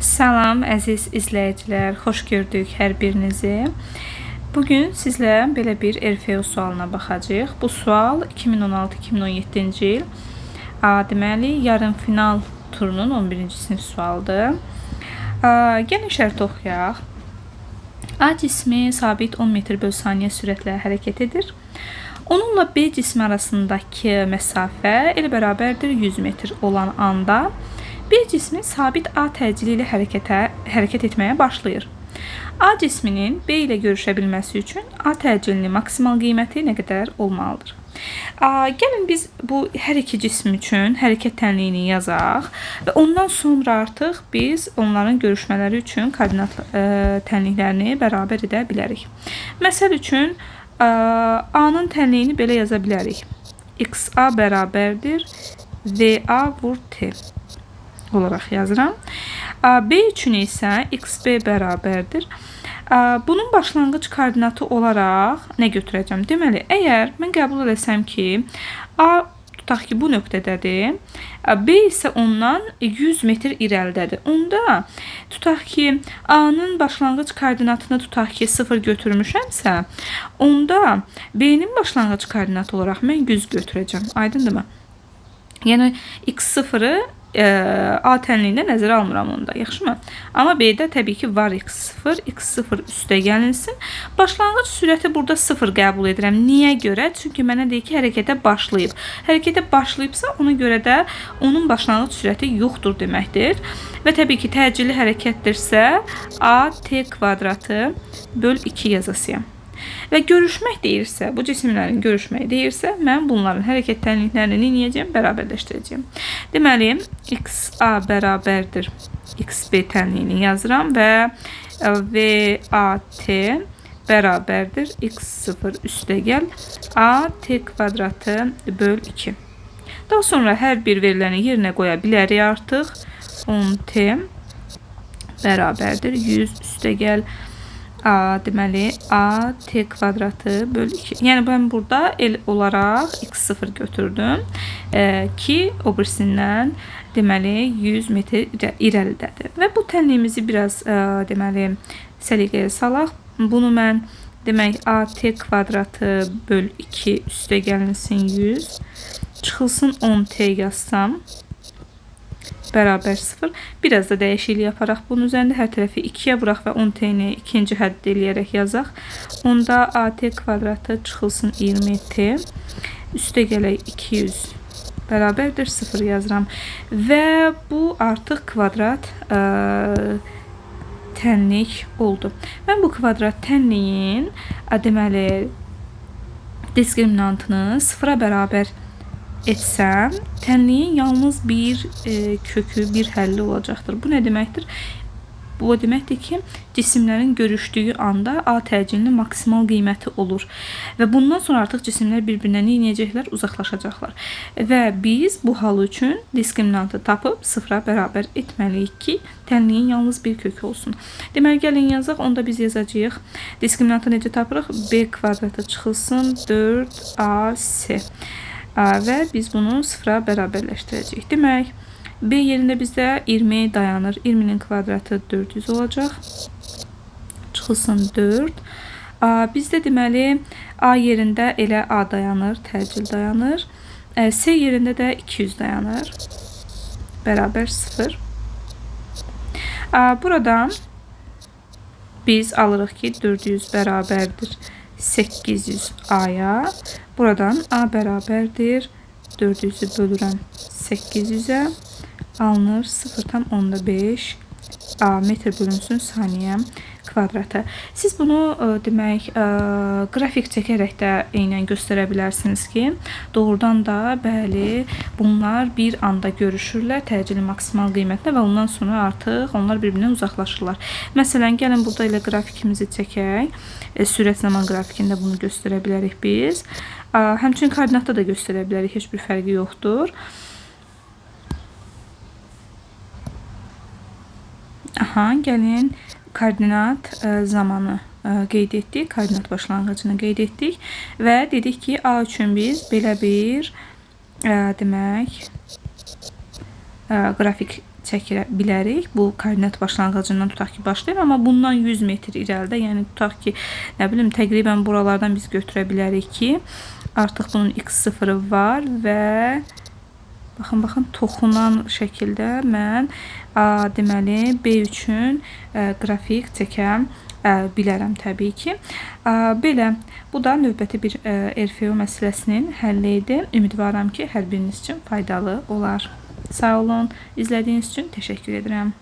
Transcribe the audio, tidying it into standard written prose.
Salam əziz izləyicilər, xoş gördük hər birinizi. Bugün sizlə belə bir RFO sualına baxacağıq. Bu sual 2016-2017-ci il deməli yarım final turunun 11-ci sinif sualıdır. Gəlin şərt oxuyaq. A cismi sabit 10 metr bölü saniyə sürətlə hərəkət edir. Onunla B cismi arasındakı məsafə elə bərabərdir 100 metr olan anda B cismi sabit A təcili ilə hərəkət etməyə başlayır. A cisminin B ilə görüşə bilməsi üçün A təcilinin maksimal qiyməti nə qədər olmalıdır? Gəlin biz bu hər iki cism üçün hərəkət tənliyini yazaq və ondan sonra artıq biz onların görüşmələri üçün koordinat tənliklərini bərabər edə bilərik. Məsəl üçün A-nın tənliyini belə yaza bilərik. XA bərabərdir VA vur T olaraq yazıram. B üçün isə XB bərabərdir. Bunun başlanğıc koordinatı olaraq nə götürəcəm? Deməli, əgər mən qəbul etsəm ki, A tutaq ki, bu nöqtədədir, B isə ondan 100 metr irəlidədir. Onda tutaq ki, A-nın başlanğıc koordinatını tutaq ki, 0 götürmüşəmsə, onda B-nin başlanğıc koordinatı olaraq mən 100 götürəcəm. Aydındırmı? Yəni x0-ı A tənliyində nəzərə almıram onda, yaxşımı? Amma B-də təbii ki var x0, x0 üstə gəlinsin. Başlanğıc sürəti burada 0 qəbul edirəm. Niyə görə? Çünki mənə deyir ki, hərəkətə başlayıb. Hərəkətə başlayıbsa, ona görə də onun başlanğıc sürəti yoxdur deməkdir. Və təbii ki, təcili hərəkətdirsə, A t kvadratı böl 2 yazasıyam. Və görüşmək deyirsə, bu cisimlərin görüşməyi deyirsə, mən bunların hərəkət tənliklərini neyəcəm? Bərabərləşdirəcəm. Deməli, XA bərabərdir XB tənliyini yazıram və VAT bərabərdir X0 üstəgəl AT kvadratı böl 2. Daha sonra hər bir veriləni yerinə qoya bilərik artıq. 10T bərabərdir 100 üstəgəl deməli A t kvadratı böl 2. Yəni mən burada el olaraq x0 götürdüm ki, o birisindən deməli 100 metr irəlidədir. Və bu tənliyimizi biraz deməli səliqəyə salaq. Bunu mən demək A t kvadratı böl 2 üstə gəlinsin 100 çıxılsın 10T yazsam bərabər 0. Biraz da dəyişiklik yaparaq bunun üzərində hər tərəfi 2-yə vuraq və 10T-ni ikinci hədd eləyərək yazaq. Onda AT kvadratı çıxılsın 20T üstə gələk 200 bərabərdir 0 yazıram. Və bu artıq kvadrat tənlik oldu. Mən bu kvadrat tənliyin deməli diskriminantını 0-a bərabər etsəm, tənliyin yalnız bir kökü, bir həlli olacaqdır. Bu nə deməkdir? Bu deməkdir ki, cisimlərin görüşdüyü anda A təcilinin maksimal qiyməti olur. Və bundan sonra artıq cisimlər bir-birinə neyəcəklər? Uzaqlaşacaqlar. Və biz bu hal üçün diskriminantı tapıb 0-a bərabər etməliyik ki, tənliyin yalnız bir kökü olsun. Deməli, gəlin yazaq, onda biz yazacağıq. Diskriminantı necə tapırıq? B kvadratı çıxılsın 4AC. Və biz bunu 0-a bərabərləşdirəcəyik. Demək, B yerində bizdə 20 dayanır. 20-nin kvadratı 400 olacaq. Çıxılsın 4. Bizdə deməli, A yerində elə A dayanır, təcil dayanır. C yerində də 200 dayanır. Bərabər 0. Buradan biz alırıq ki, 400 bərabərdir 800 A'ya. Buradan A bərabərdir 400'ü bölürəm 800'ə alınır 0,5 A metr bölünsün saniyə kvadratı. Siz bunu demək qrafik çəkərək də eynən göstərə bilərsiniz ki, doğrudan da bəli bunlar bir anda görüşürlər təcili maksimal qiymətlə və ondan sonra artıq onlar bir-birindən uzaqlaşırlar. Məsələn, gəlin burada ilə qrafikimizi çəkək. Sürət zaman qrafikində bunu göstərə bilərik biz. Həmçinin koordinatda da göstərə bilərik, heç bir fərqi yoxdur. Gəlin koordinat zamanı qeyd etdik, koordinat başlanğıcını qeyd etdik və dedik ki, A üçün biz belə bir demək qrafik çəkə bilərik. Bu koordinat başlanğıcından tutaq ki başlayır, amma bundan 100 metr irəlidə, yəni tutaq ki, nə bilim, təqribən buralardan biz götürə bilərik ki, artıq bunun x0-ı var və baxın, toxunan şəkildə mən deməli B üçün qrafik çəkə bilərəm təbii ki. Belə, bu da növbəti bir RFO məsələsinin həlli idi. Ümidvaram ki, hər biriniz üçün faydalı olar. Sağ olun, izlədiyiniz üçün təşəkkür edirəm.